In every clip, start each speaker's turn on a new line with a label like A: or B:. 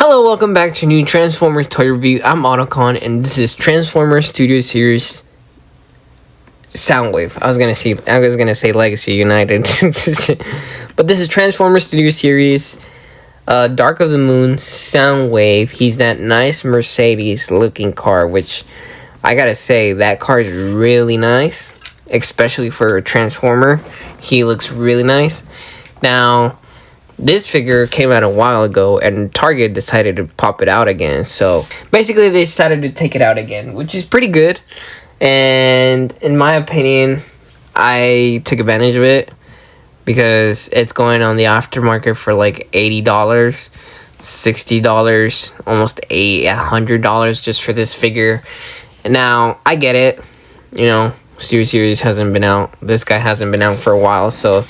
A: Hello, welcome back to new Transformers toy review. I'm Otacon, and this is Transformers Studio Series Soundwave. I was gonna say Legacy United, but this is Transformers Studio Series Dark of the Moon Soundwave. He's that nice Mercedes looking car, which I gotta say that car is really nice, especially for a Transformer. He looks really nice. Now, this figure came out a while ago and Target decided to pop it out again. So basically they decided to take it out again, which is pretty good. And in my opinion, I took advantage of it because it's going on the aftermarket for like $80, $60, almost $100 just for this figure. And now I get it, you know, Studio Series hasn't been out. This guy hasn't been out for a while, so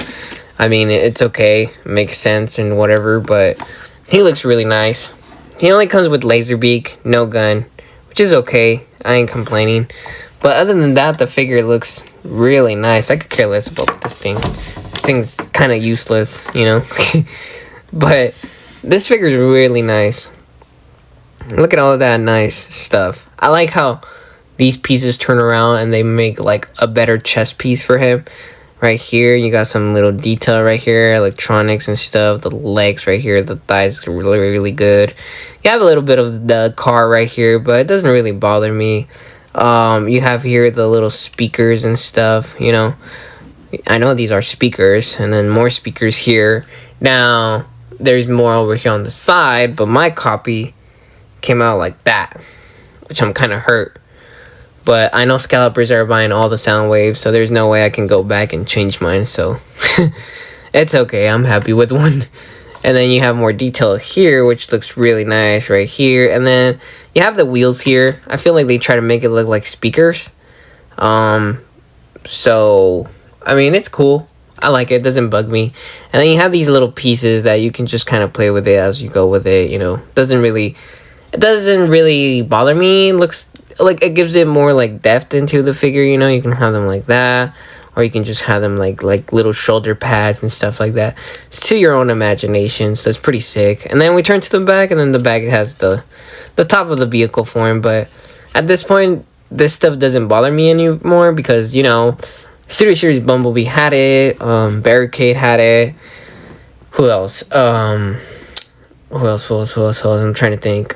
A: I mean, it's okay, makes sense and whatever, but he looks really nice. He only comes with laser beak, no gun, which is okay. I ain't complaining. But other than that, the figure looks really nice. I could care less about this thing. This thing's kind of useless, you know? But this figure is really nice. Look at all of that nice stuff. I like how these pieces turn around and they make like a better chest piece for him. Right here, you got some little detail right here, electronics and stuff. The legs right here, the thighs are really, really good. You have a little bit of the car right here, but it doesn't really bother me. You have here the little speakers and stuff, you know. I know these are speakers, and then more speakers here. Now, there's more over here on the side, but my copy came out like that, which I'm kind of hurt. But I know scalpers are buying all the sound waves, so there's no way I can go back and change mine. So it's okay. I'm happy with one. And then you have more detail here, which looks really nice right here. And then you have the wheels here. I feel like they try to make it look like speakers. So, I mean, it's cool. I like it. It doesn't bug me. And then you have these little pieces that you can just kind of play with it as you go with it. You know, it doesn't really bother me. It looks like it gives it more like depth into the figure, you know. You can have them like that, or you can just have them like little shoulder pads and stuff like that. It's to your own imagination, so it's pretty sick. And then we turn to the back, and then the back has the top of the vehicle form. But at this point, this stuff doesn't bother me anymore because, you know, Studio Series Bumblebee had it, Barricade had it. Who else? Who else? I'm trying to think.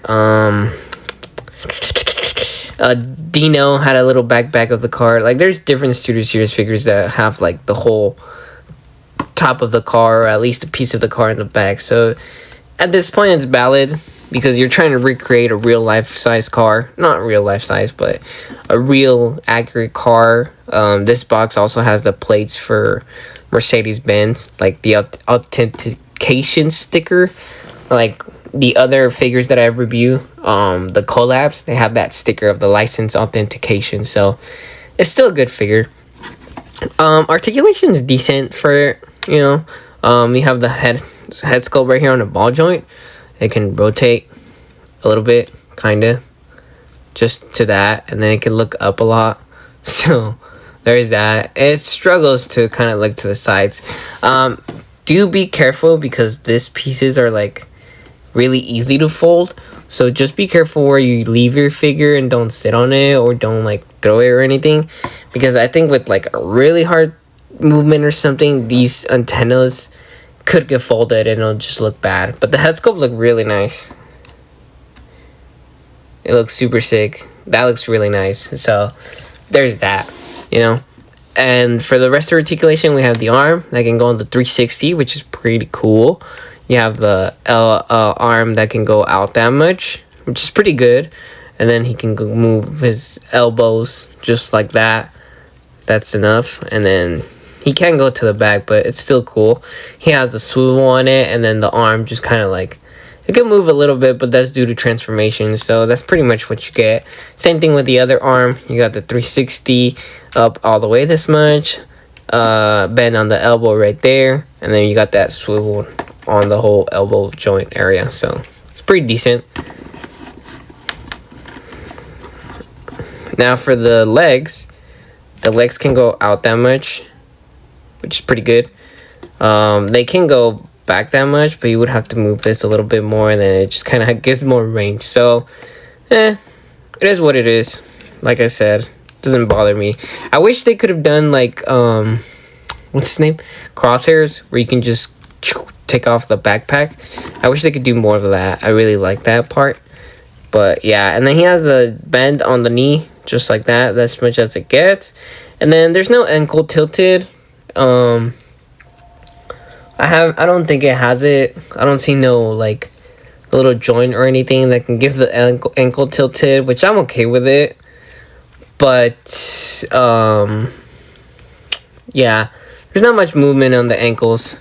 A: Dino had a little backpack of the car. Like, there's different Studio Series figures that have like the whole top of the car, or at least a piece of the car in the back. So at this point, it's valid because you're trying to recreate a real life size car. Not real life size, but a real accurate car. This box also has the plates for Mercedes-Benz, like the authentication sticker. Like the other figures that I review, the collabs, they have that sticker of the license authentication, so it's still a good figure. Articulation is decent for, you know. You have the head sculpt right here on the ball joint. It can rotate a little bit, kinda, just to that, and then it can look up a lot. So there's that. It struggles to kind of look to the sides. Do be careful because these pieces are like really easy to fold, so just be careful where you leave your figure and don't sit on it or don't like throw it or anything, because I think with like a really hard movement or something, these antennas could get folded and it'll just look bad. But the head sculpt look really nice. It looks super sick. That looks really nice. So there's that, you know. And for the rest of articulation, we have the arm that can go on the 360, which is pretty cool. You have the arm that can go out that much, which is pretty good. And then he can go move his elbows just like that. That's enough. And then he can go to the back, but it's still cool. He has the swivel on it, and then the arm just kind of like, it can move a little bit, but that's due to transformation. So that's pretty much what you get. Same thing with the other arm. You got the 360 up all the way this much. Bend on the elbow right there. And then you got that swivel on the whole elbow joint area, so it's pretty decent. Now for the legs can go out that much, which is pretty good. They can go back that much, but you would have to move this a little bit more, and then it just kind of gives more range. So it is what it is. Like I said, doesn't bother me. I wish they could have done like what's his name, crosshairs, where you can just take off the backpack. I wish they could do more of that. I really like that part. But yeah, and then he has a bend on the knee, just like that. That's as much as it gets. And then there's no ankle tilted. I don't think it has it. I don't see no like little joint or anything that can give the ankle tilted, which I'm okay with it. But yeah, there's not much movement on the ankles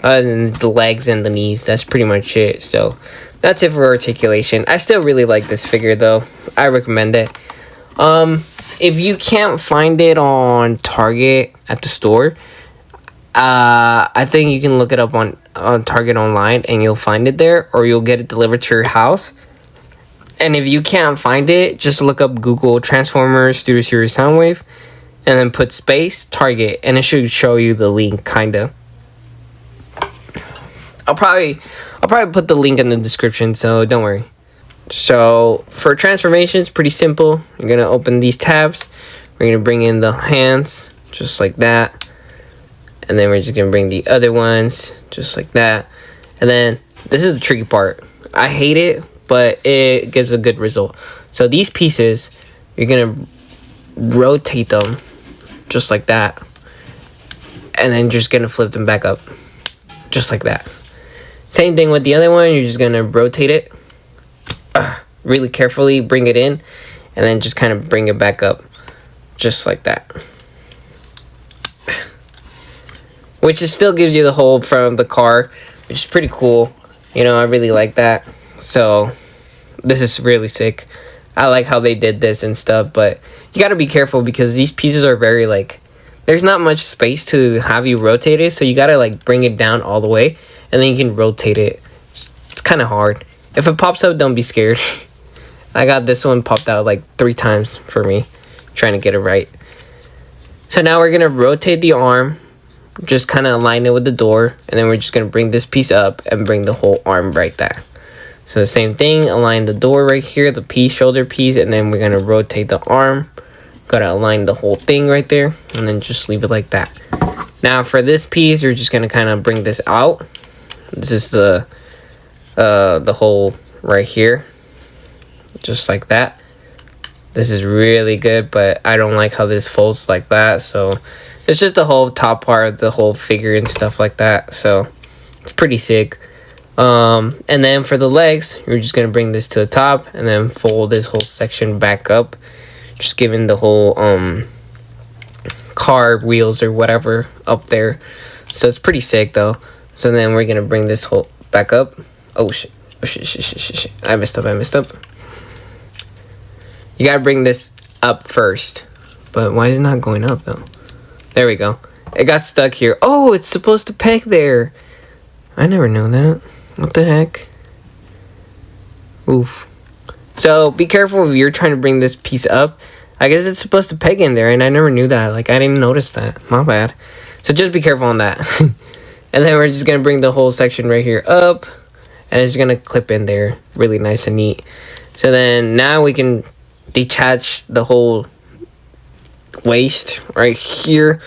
A: other than the legs and the knees. That's pretty much it. So that's it for articulation. I still really like this figure though. I recommend it. If you can't find it on Target at the store, I think you can look it up on Target online and you'll find it there, or you'll get it delivered to your house. And if you can't find it, just look up Google Transformers Studio Series Soundwave and then put space Target, and it should show you the link, kinda. I'll probably put the link in the description, so don't worry. So for transformation, it's pretty simple. You're gonna open these tabs. We're gonna bring in the hands just like that, and then we're just gonna bring the other ones just like that. And then this is the tricky part. I hate it, but it gives a good result. So these pieces, you're gonna rotate them just like that, and then just gonna flip them back up just like that. Same thing with the other one. You're just gonna rotate it really carefully, bring it in, and then just kind of bring it back up just like that, which is still gives you the hold from the car, which is pretty cool. You know, I really like that. So this is really sick. I like how they did this and stuff, but you got to be careful because these pieces are very like, there's not much space to have you rotate it, so you got to like bring it down all the way, and then you can rotate it. It's kind of hard. If it pops up, don't be scared. I got this one popped out like 3 times for me, trying to get it right. So now we're gonna rotate the arm, just kind of align it with the door, and then we're just gonna bring this piece up and bring the whole arm right there. So the same thing, align the door right here, the piece, shoulder piece, and then we're gonna rotate the arm. Gotta align the whole thing right there, and then just leave it like that. Now for this piece, you're just gonna kind of bring this out. This is the hole right here, just like that. This is really good, but I don't like how this folds like that, so it's just the whole top part of the whole figure and stuff like that. So it's pretty sick. And then for the legs, you're just gonna bring this to the top and then fold this whole section back up, just giving the whole car wheels or whatever up there. So it's pretty sick though. So then we're gonna bring this whole back up. Oh shit. Oh shit. I messed up. You gotta bring this up first. But why is it not going up though? There we go. It got stuck here. Oh, it's supposed to peg there. I never know that. What the heck? Oof. So be careful if you're trying to bring this piece up. I guess it's supposed to peg in there, and I never knew that. Like, I didn't notice that. My bad. So just be careful on that. And then we're just gonna bring the whole section right here up, and it's gonna clip in there really nice and neat. So then now we can detach the whole waist right here,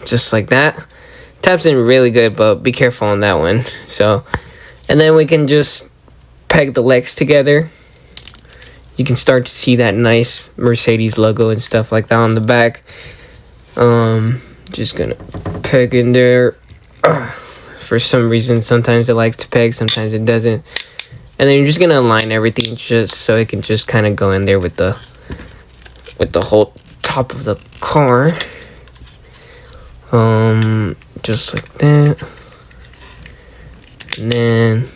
A: just like that. Taps in really good, but be careful on that one. So, and then we can just peg the legs together. You can start to see that nice Mercedes logo and stuff like that on the back. Just gonna peg in there. For some reason, sometimes it likes to peg, sometimes it doesn't. And then you're just gonna align everything just so it can just kind of go in there with the whole top of the car. Just like that. And then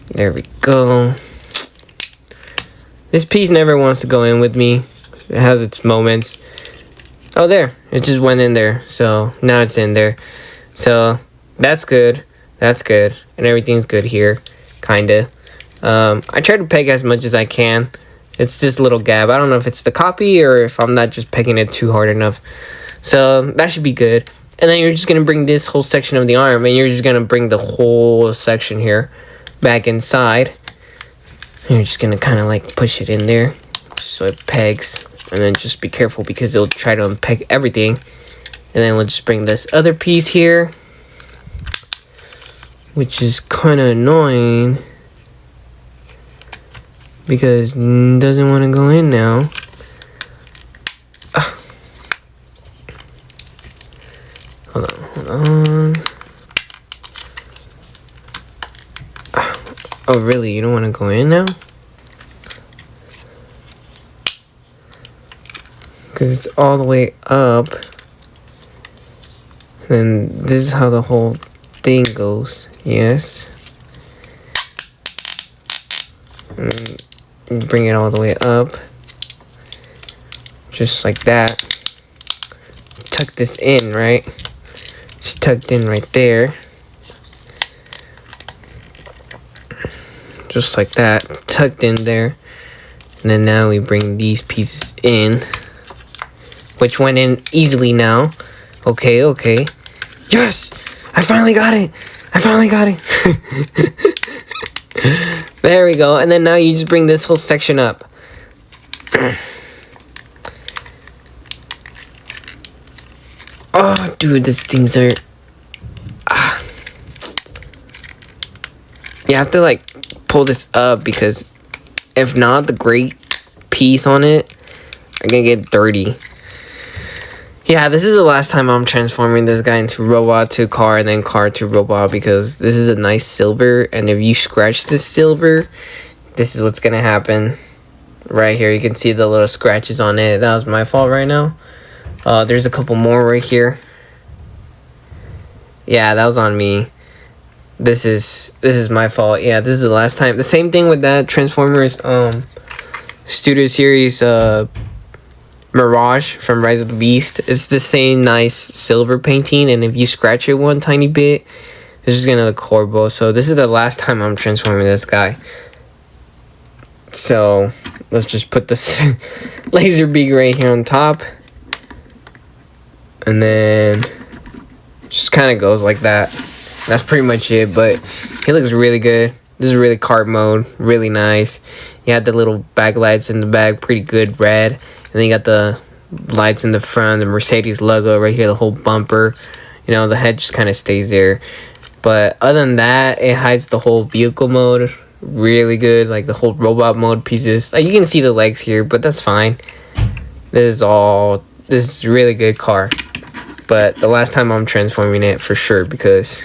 A: there we go. This piece never wants to go in with me. It has its moments. Oh, there. It just went in there. So now it's in there. So that's good. That's good. And everything's good here. Kinda. I try to peg as much as I can. It's this little gap. I don't know if it's the copy or if I'm not just pegging it too hard enough. So that should be good. And then you're just going to bring this whole section of the arm, and you're just going to bring the whole section here back inside. And you're just going to kind of like push it in there just so it pegs. And then just be careful because it'll try to unpeg everything. And then we'll just bring this other piece here, which is kind of annoying because it doesn't want to go in now. Hold on. Oh, really? You don't want to go in now? Because it's all the way up. And this is how the whole thing goes. Yes. And bring it all the way up. Just like that. Tuck this in, right? It's tucked in right there. Just like that. Tucked in there. And then now we bring these pieces in. Which went in easily now. Okay, okay. Yes! I finally got it! I finally got it! There we go. And then now you just bring this whole section up. Oh, dude, these things are... You have to, like, pull this up because if not, the gray piece on it are gonna get dirty. Yeah, this is the last time I'm transforming this guy into robot to car and then car to robot because this is a nice silver. And if you scratch this silver, this is what's gonna happen. Right here, you can see the little scratches on it. That was my fault right now. There's a couple more right here. Yeah, that was on me. This is my fault. Yeah, this is the last time. The same thing with that Transformers Studio Series Mirage from Rise of the Beast. It's the same nice silver painting, and if you scratch it one tiny bit, it's just gonna look horrible. So this is the last time I'm transforming this guy. So let's just put this laser beak right here on top. And then just kind of goes like that. That's pretty much it, but he looks really good. This is really kart mode, really nice. You had the little backlights in the back, pretty good, red. And then you got the lights in the front, the Mercedes logo right here, the whole bumper. You know, the head just kind of stays there. But other than that, it hides the whole vehicle mode really good, like the whole robot mode pieces. Like you can see the legs here, but that's fine. This is a really good car. But the last time I'm transforming it for sure because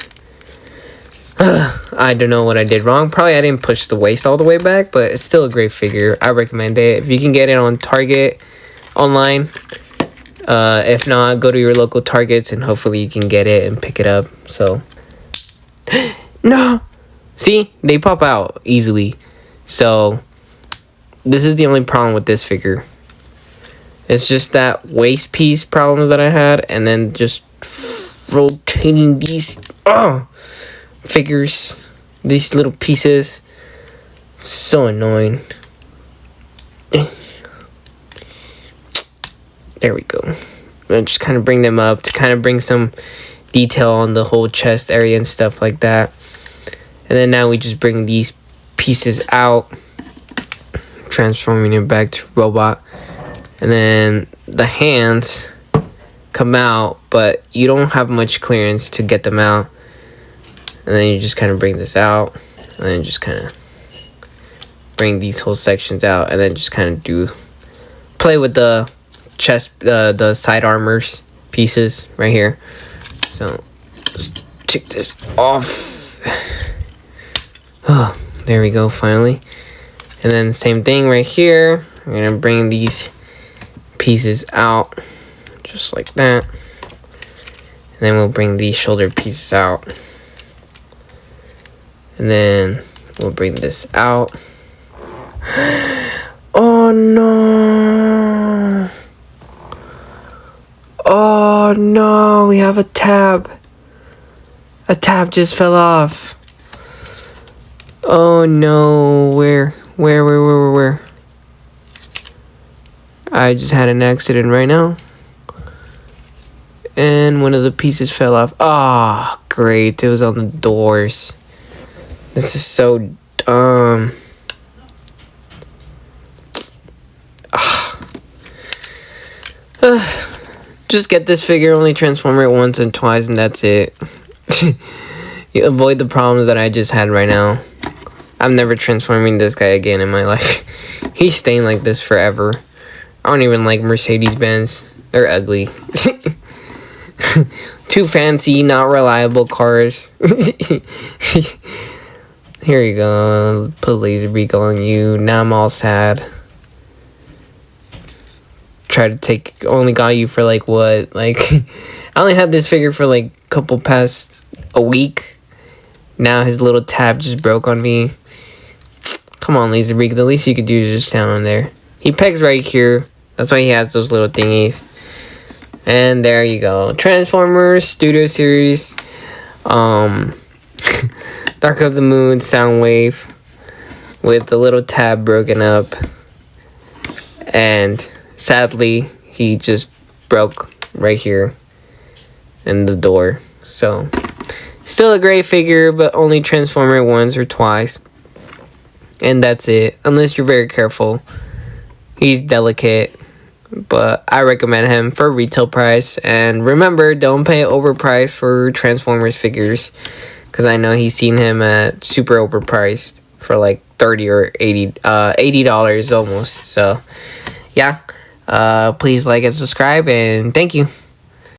A: I don't know what I did wrong. Probably I didn't push the waist all the way back, but it's still a great figure. I recommend it. If you can get it on Target online, if not, go to your local Targets and hopefully you can get it and pick it up. So no, see, they pop out easily. So this is the only problem with this figure. It's just that waist piece problems that I had, and then just rotating these figures, these little pieces. So annoying. There we go. And just kind of bring them up to kind of bring some detail on the whole chest area and stuff like that. And then now we just bring these pieces out, transforming it back to robot. And then the hands come out, but you don't have much clearance to get them out. And then you just kind of bring this out, and then just kind of bring these whole sections out, and then just kind of play with the chest, the side armors pieces right here. So let's take this off. Oh, there we go, finally. And then same thing right here. I'm gonna bring these pieces out just like that, and then we'll bring these shoulder pieces out, and then we'll bring this out. Oh no, oh no, we have a tab just fell off. Oh no, where I just had an accident right now. And one of the pieces fell off. Ah, oh, great. It was on the doors. This is so dumb. Just get this figure, only transform it once and twice, and that's it. You avoid the problems that I just had right now. I'm never transforming this guy again in my life. He's staying like this forever. I don't even like Mercedes-Benz. They're ugly. Too fancy, not reliable cars. Here you go. Put laser beak on you. Now I'm all sad. Try to take, only got you for like what? Like, I only had this figure for like a week. Now his little tab just broke on me. Come on, laser beak. The least you could do is just stand on there. He pegs right here. That's why he has those little thingies. And there you go. Transformers Studio Series. Dark of the Moon Soundwave. With the little tab broken up. And sadly, he just broke right here. In the door. So, still a great figure, but only transform it once or twice. And that's it. Unless you're very careful. He's delicate. But I recommend him for retail price. And remember, don't pay overpriced for Transformers figures. Because I know he's seen him at super overpriced. For like $30 or $80 almost. So, yeah. Please like and subscribe. And thank you.